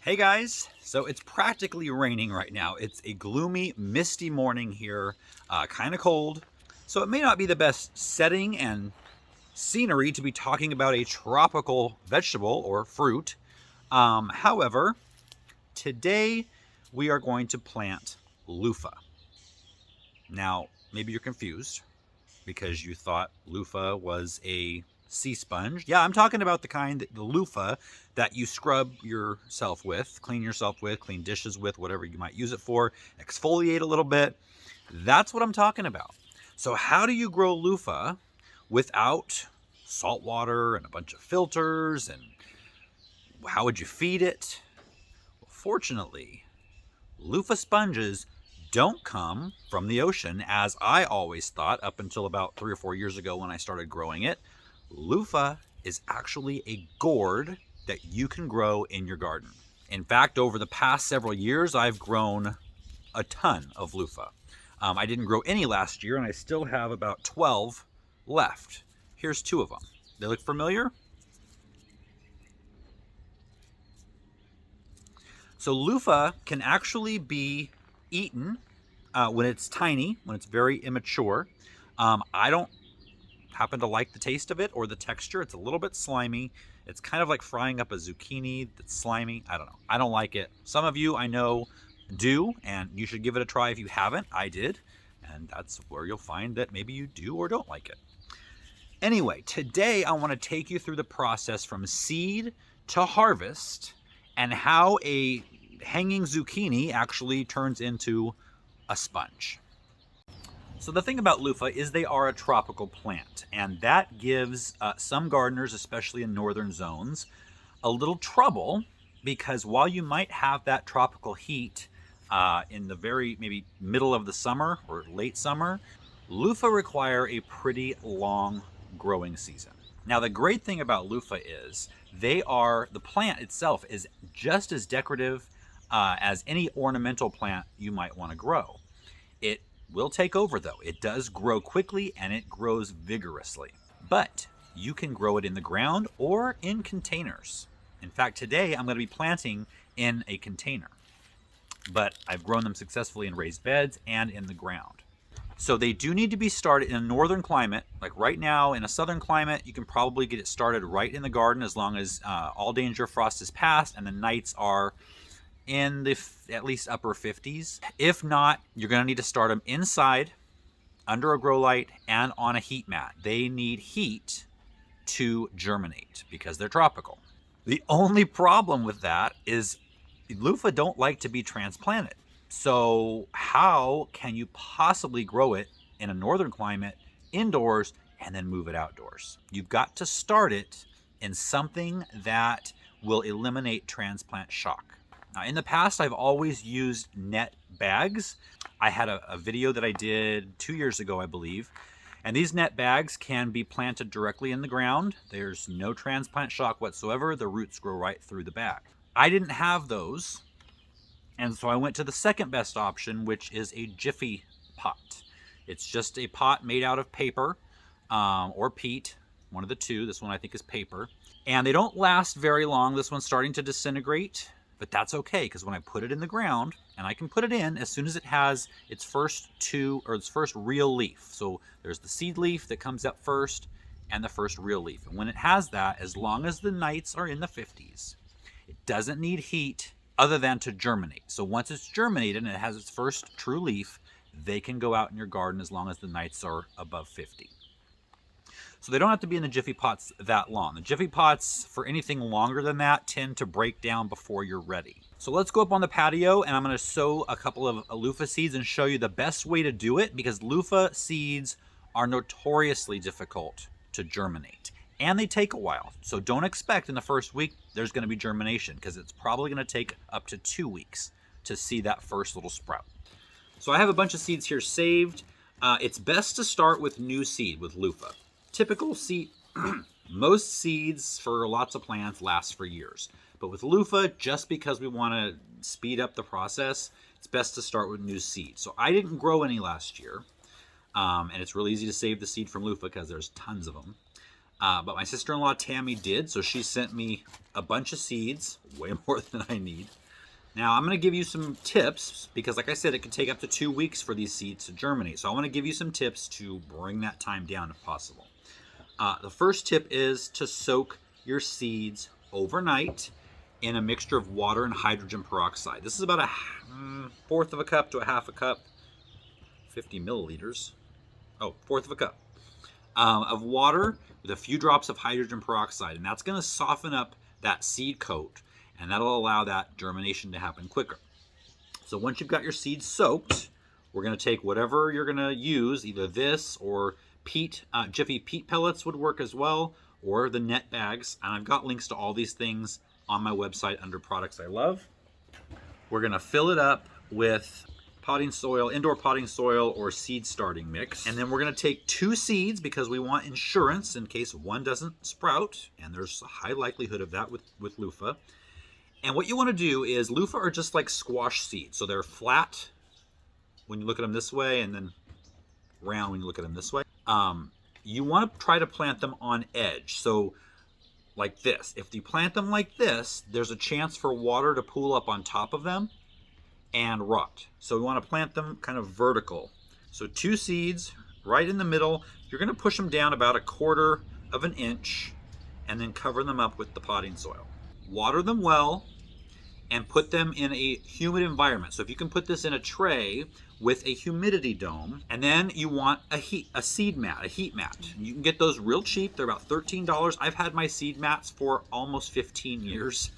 Hey guys, so it's practically raining right now. It's a gloomy, misty morning here, kind of cold. So it may not be the best setting and scenery to be talking about a tropical vegetable or fruit. However, today we are going to plant loofah. Now, maybe you're confused because you thought loofah was a sea sponge. Yeah, I'm talking about the kind, the loofah that you scrub yourself with, clean yourself with, clean dishes with, whatever you might use it for, exfoliate a little bit. That's what I'm talking about. So how do you grow loofah without salt water and a bunch of filters, and how would you feed it? Well, fortunately, loofah sponges don't come from the ocean, as I always thought up until about 3 or 4 years ago when I started growing it. Loofah is actually a gourd that you can grow in your garden. In fact, over the past several years, I've grown a ton of loofah. I didn't grow any last year, and I still have about 12 left. Here's two of them. They look familiar? So loofah can actually be eaten when it's tiny, when it's very immature. I don't happen to like the taste of it or the texture. It's a little bit slimy. It's kind of like frying up a zucchini that's slimy. I don't know. I don't like it. Some of you I know do, and you should give it a try if you haven't. I did, and that's where you'll find that maybe you do or don't like it. Anyway, today I want to take you through the process from seed to harvest and how a hanging zucchini actually turns into a sponge. So the thing about loofah is they are a tropical plant, and that gives some gardeners, especially in northern zones, a little trouble, because while you might have that tropical heat in the very maybe middle of the summer or late summer, loofah require a pretty long growing season. Now the great thing about loofah is the plant itself is just as decorative as any ornamental plant you might want to grow. It will take over though. It does grow quickly and it grows vigorously. But you can grow it in the ground or in containers. In fact, today I'm going to be planting in a container. But I've grown them successfully in raised beds and in the ground. So they do need to be started in a northern climate. Like right now in a southern climate, you can probably get it started right in the garden as long as all danger of frost is past and the nights are in the at least upper 50s. If not, you're going to need to start them inside, under a grow light, and on a heat mat. They need heat to germinate because they're tropical. The only problem with that is loofah don't like to be transplanted. So how can you possibly grow it in a northern climate indoors and then move it outdoors? You've got to start it in something that will eliminate transplant shock. Now, in the past, I've always used net bags. I had a video that I did 2 years ago, I believe, and these net bags can be planted directly in the ground. There's no transplant shock whatsoever. The roots grow right through the bag. I didn't have those, and so I went to the second best option, which is a jiffy pot. It's just a pot made out of paper or peat, one of the two. This one I think is paper. And they don't last very long. This one's starting to disintegrate. But that's okay, because when I put it in the ground, and I can put it in as soon as it has its first real leaf. So there's the seed leaf that comes up first and the first real leaf. And when it has that, as long as the nights are in the 50s, it doesn't need heat other than to germinate. So once it's germinated and it has its first true leaf, they can go out in your garden as long as the nights are above 50. So they don't have to be in the jiffy pots that long. The jiffy pots, for anything longer than that, tend to break down before you're ready. So let's go up on the patio, and I'm going to sow a couple of loofah seeds and show you the best way to do it, because loofah seeds are notoriously difficult to germinate. And they take a while. So don't expect in the first week there's going to be germination, because it's probably going to take up to 2 weeks to see that first little sprout. So I have a bunch of seeds here saved. It's best to start with new seed with loofah. Typical seed, most seeds for lots of plants last for years. But with loofah, just because we want to speed up the process, it's best to start with new seed. So I didn't grow any last year, and it's really easy to save the seed from loofah because there's tons of them. But my sister-in-law Tammy did, so she sent me a bunch of seeds, way more than I need. Now I'm going to give you some tips because, like I said, it can take up to 2 weeks for these seeds to germinate. So I want to give you some tips to bring that time down if possible. The first tip is to soak your seeds overnight in a mixture of water and hydrogen peroxide. This is about a fourth of a cup to a half a cup, 50 milliliters. Oh, fourth of a cup of water with a few drops of hydrogen peroxide. And that's going to soften up that seed coat, and that'll allow that germination to happen quicker. So once you've got your seeds soaked, we're going to take whatever you're going to use, either this or peat, Jiffy peat pellets would work as well, or the net bags. And I've got links to all these things on my website under products I love. We're going to fill it up with potting soil, indoor potting soil, or seed starting mix. And then we're going to take 2 seeds because we want insurance in case one doesn't sprout. And there's a high likelihood of that with loofah. And what you want to do is, loofah are just like squash seeds. So they're flat when you look at them this way, and then round when you look at them this way. You want to try to plant them on edge. So like this. If you plant them like this, there's a chance for water to pool up on top of them and rot. So we want to plant them kind of vertical. So 2 seeds right in the middle. You're going to push them down about 1/4 of an inch and then cover them up with the potting soil. Water them well and put them in a humid environment. So if you can put this in a tray with a humidity dome, and then you want a seed mat, a heat mat. You can get those real cheap. They're about $13. I've had my seed mats for almost 15 years.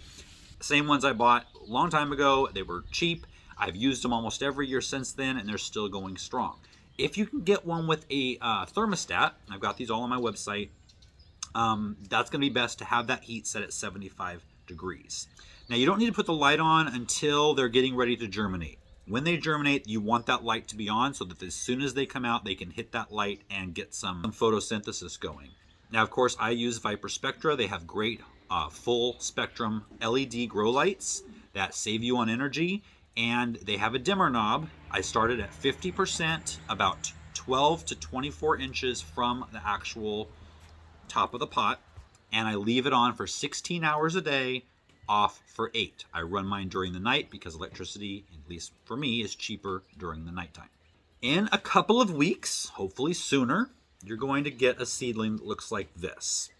Same ones I bought a long time ago. They were cheap. I've used them almost every year since then, and they're still going strong. If you can get one with a thermostat, I've got these all on my website, that's going to be best to have that heat set at 75 degrees. Now, you don't need to put the light on until they're getting ready to germinate. When they germinate, you want that light to be on so that as soon as they come out, they can hit that light and get some photosynthesis going. Now, of course, I use Viparspectra. They have great full spectrum LED grow lights that save you on energy, and they have a dimmer knob. I started at 50%, about 12 to 24 inches from the actual top of the pot, and I leave it on for 16 hours a day, off for 8. I run mine during the night because electricity, at least for me, is cheaper during the nighttime. In a couple of weeks, hopefully sooner, you're going to get a seedling that looks like this.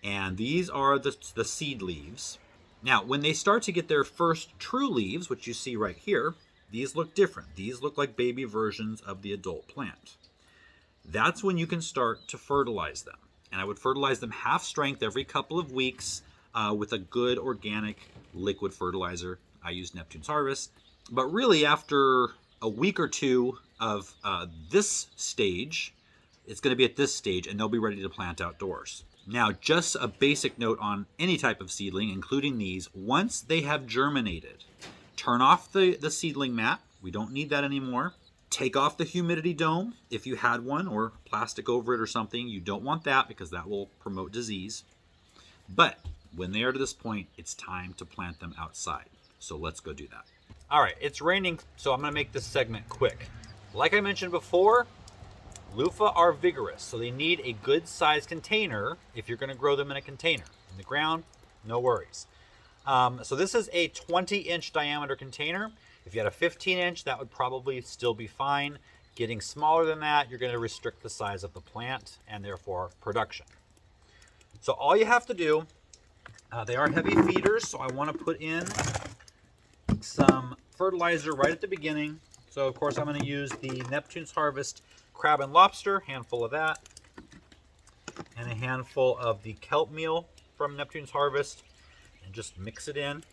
And these are the seed leaves. Now, when they start to get their first true leaves, which you see right here, these look different. These look like baby versions of the adult plant. That's when you can start to fertilize them. And I would fertilize them half strength every couple of weeks with a good organic liquid fertilizer. I use Neptune's Harvest. But really, after a week or 2 of this stage, it's going to be at this stage, and they'll be ready to plant outdoors. Now, just a basic note on any type of seedling, including these, once they have germinated, turn off the seedling mat. We don't need that anymore. Take off the humidity dome if you had one, or plastic over it or something. You don't want that because that will promote disease. But when they are to this point, it's time to plant them outside. So let's go do that. All right, it's raining, so I'm going to make this segment quick. Like I mentioned before, loofah are vigorous, so they need a good sized container if you're going to grow them in a container. In the ground, no worries. So this is a 20-inch diameter container. If you had a 15-inch, that would probably still be fine. Getting smaller than that, you're going to restrict the size of the plant and therefore production. So all you have to do, they are heavy feeders, so I want to put in some fertilizer right at the beginning. So of course I'm going to use the Neptune's Harvest crab and lobster, handful of that, and a handful of the kelp meal from Neptune's Harvest, and just mix it in.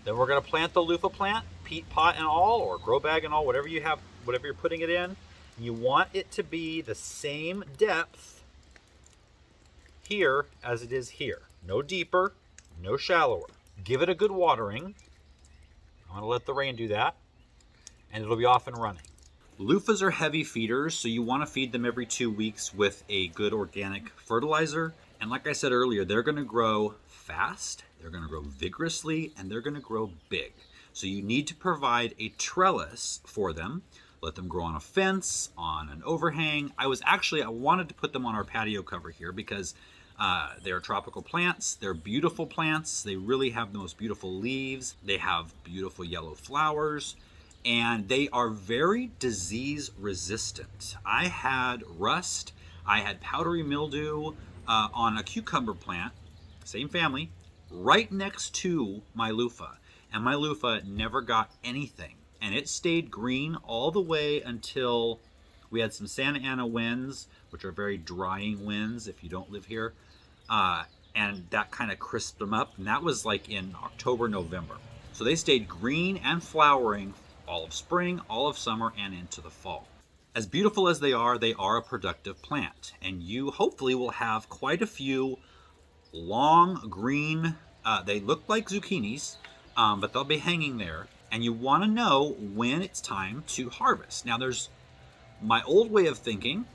Then we're going to plant the loofah plant, peat pot and all, or grow bag and all, whatever you have, whatever you're putting it in. You want it to be the same depth here as it is here. No deeper, no shallower. Give it a good watering. I'm going to let the rain do that, and it'll be off and running. Loofahs are heavy feeders, so you want to feed them every 2 weeks with a good organic fertilizer. And like I said earlier, they're going to grow fast, they're going to grow vigorously, and they're going to grow big. So you need to provide a trellis for them let them grow on a fence, on an overhang. I wanted to put them on our patio cover here because they're tropical plants. They're beautiful plants. They really have the most beautiful leaves. They have beautiful yellow flowers, and they are very disease resistant. I had rust, I had powdery mildew on a cucumber plant, same family, right next to my loofah. And my loofah never got anything. And it stayed green all the way until we had some Santa Ana winds, which are very drying winds if you don't live here. And that kind of crisped them up. And that was like in October, November. So they stayed green and flowering all of spring, all of summer, and into the fall. As beautiful as they are a productive plant. And you hopefully will have quite a few long green, they look like zucchinis, but they'll be hanging there. And you want to know when it's time to harvest. Now there's my old way of thinking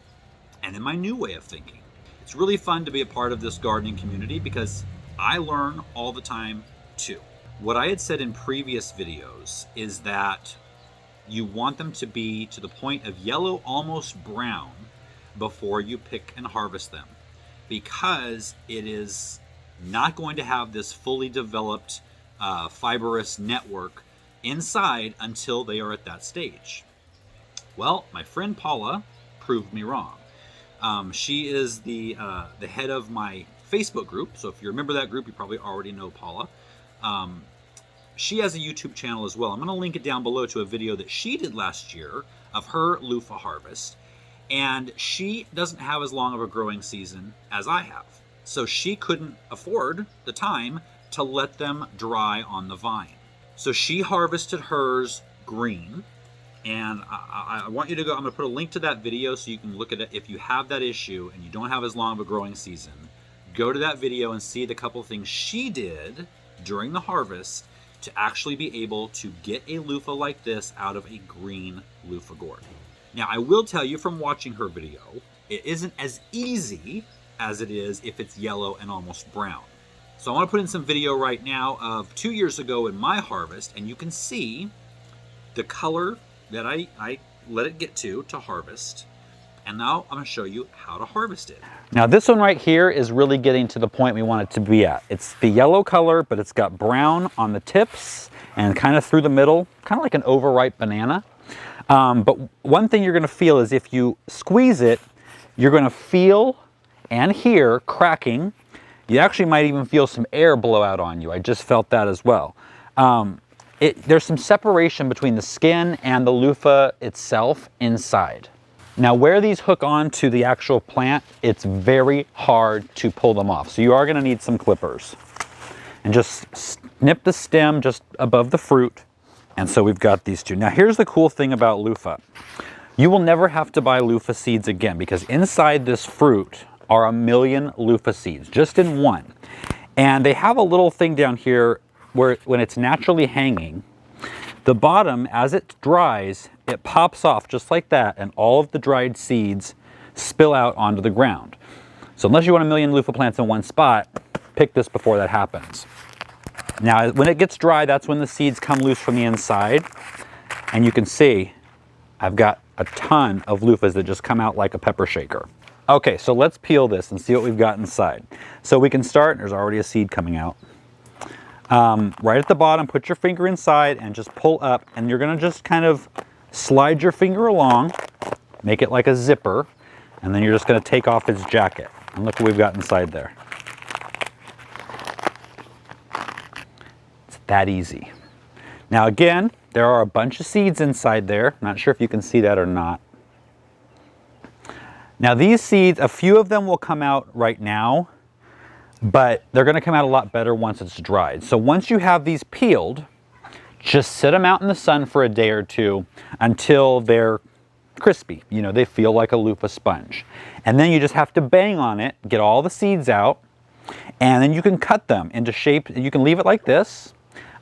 and then my new way of thinking. It's really fun to be a part of this gardening community because I learn all the time too. What I had said in previous videos is that you want them to be to the point of yellow, almost brown, before you pick and harvest them, because it is not going to have this fully developed fibrous network inside until they are at that stage. Well, my friend Paula proved me wrong. She is the head of my Facebook group, so if you remember that group, you probably already know Paula. She has a YouTube channel as well. I'm going to link it down below to a video that she did last year of her loofah harvest. And she doesn't have as long of a growing season as I have. So she couldn't afford the time to let them dry on the vine. So she harvested hers green. And I want you to go, I'm going to put a link to that video so you can look at it. If you have that issue and you don't have as long of a growing season, go to that video and see the couple things she did during the harvest to actually be able to get a loofah like this out of a green loofah gourd. Now, I will tell you from watching her video, it isn't as easy as it is if it's yellow and almost brown. So I want to put in some video right now of 2 years ago in my harvest, and you can see the color that I let it get to harvest. And now I'm going to show you how to harvest it. Now this one right here is really getting to the point we want it to be at. It's the yellow color, but it's got brown on the tips and kind of through the middle, kind of like an overripe banana. But one thing you're going to feel is if you squeeze it, you're going to feel and hear cracking. You actually might even feel some air blow out on you. I just felt that as well. There's some separation between the skin and the loofah itself inside. Now where these hook on to the actual plant, it's very hard to pull them off. So you are going to need some clippers. And just snip the stem just above the fruit. And so we've got these two. Now here's the cool thing about loofah. You will never have to buy loofah seeds again because inside this fruit are 1 million loofah seeds, just in one. And they have a little thing down here where when it's naturally hanging, the bottom, as it dries, it pops off just like that, and all of the dried seeds spill out onto the ground. So unless you want 1 million loofah plants in one spot, pick this before that happens. Now, when it gets dry, that's when the seeds come loose from the inside. And you can see I've got a ton of loofahs that just come out like a pepper shaker. Okay, so let's peel this and see what we've got inside. So we can start, there's already a seed coming out. Right at the bottom, put your finger inside and just pull up, and you're gonna just kind of slide your finger along, make it like a zipper, and then you're just gonna take off its jacket. And look what we've got inside there. It's that easy. Now again, there are a bunch of seeds inside there. Not sure if you can see that or not. Now these seeds, a few of them will come out right now, but they're going to come out a lot better once it's dried. So once you have these peeled, just sit them out in the sun for a day or two until they're crispy. You know, they feel like a loofah sponge. And then you just have to bang on it, get all the seeds out, and then you can cut them into shapes. You can leave it like this,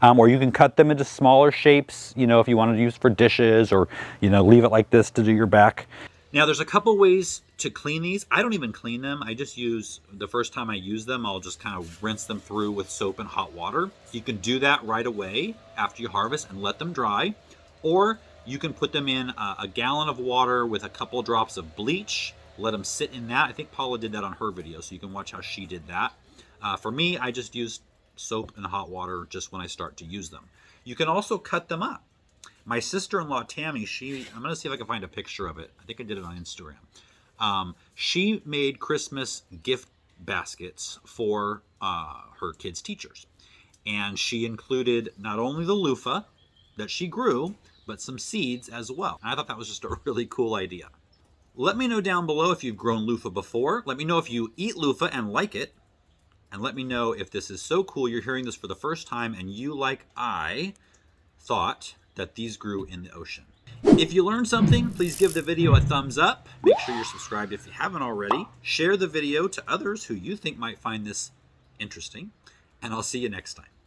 or you can cut them into smaller shapes, you know, if you want to use for dishes, or, you know, leave it like this to do your back. Now there's a couple ways to clean these. I don't even clean them. I just use, the first time I use them, I'll just kind of rinse them through with soap and hot water. You can do that right away after you harvest and let them dry. Or You can put them in a gallon of water with a couple drops of bleach. Let them sit in that. I think Paula did that on her video, so you can watch how she did that. For me, I just use soap and hot water just when I start to use them. You can also cut them up. My sister-in-law, Tammy, I'm going to see if I can find a picture of it. I think I did it on Instagram. She made Christmas gift baskets for her kids' teachers. And she included not only the loofah that she grew, but some seeds as well. And I thought that was just a really cool idea. Let me know down below if you've grown loofah before. Let me know if you eat loofah and like it. And let me know if this is so cool you're hearing this for the first time and you, like I, thought that these grew in the ocean. If you learned something, please give the video a thumbs up. Make sure you're subscribed if you haven't already. Share the video to others who you think might find this interesting. And I'll see you next time.